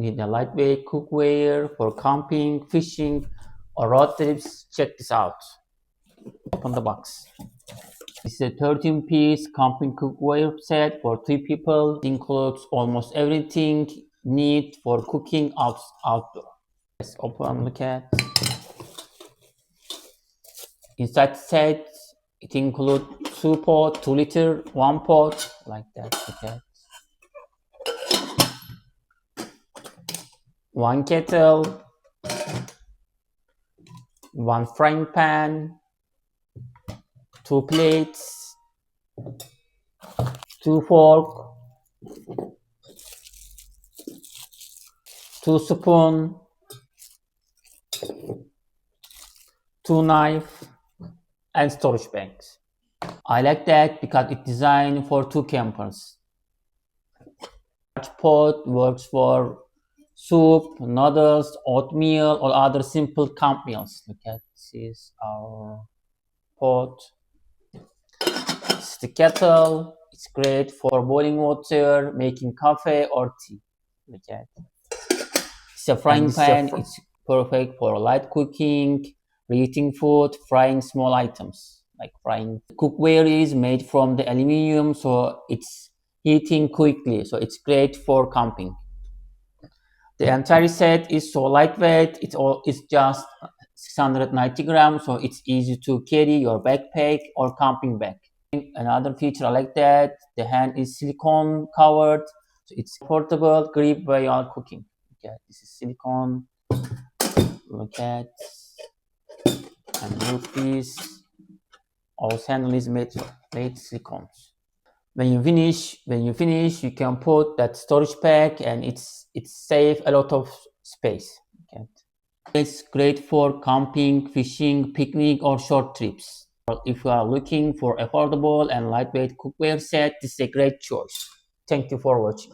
need a lightweight cookware for camping, fishing, or road trips. Check this out. Open the box. This is a 13-piece camping cookware set for 3 people. It includes almost everything needed for cooking outdoor. Let's open and look at. Inside the set, it includes 2 pots, 2 liter, 1 pot, like that. Okay. 1 kettle, 1 frying pan, 2 plates, 2 forks, 2 spoons, 2 knives, and storage bags. I like that because it's designed for 2 campers. Large pot works for soup, noodles, oatmeal, or other simple camp meals. Look at this is our pot. This is the kettle. It's great for boiling water, making coffee or tea. Look at. It's a frying pan. It's perfect for light cooking, reheating food, frying small items like frying. Cookware is made from the aluminum, so it's heating quickly. So it's great for camping. The entire set is so lightweight. It's just 690 grams, so it's easy to carry your backpack or camping bag. Another feature I like that the hand is silicone covered, so it's portable grip while you are cooking. Okay, this is silicone. Look at and look this. All handle is made silicones. When you finish, you can put that storage pack, and it's save a lot of space. Okay. It's great for camping, fishing, picnic, or short trips. If you are looking for affordable and lightweight cookware set, this is a great choice. Thank you for watching.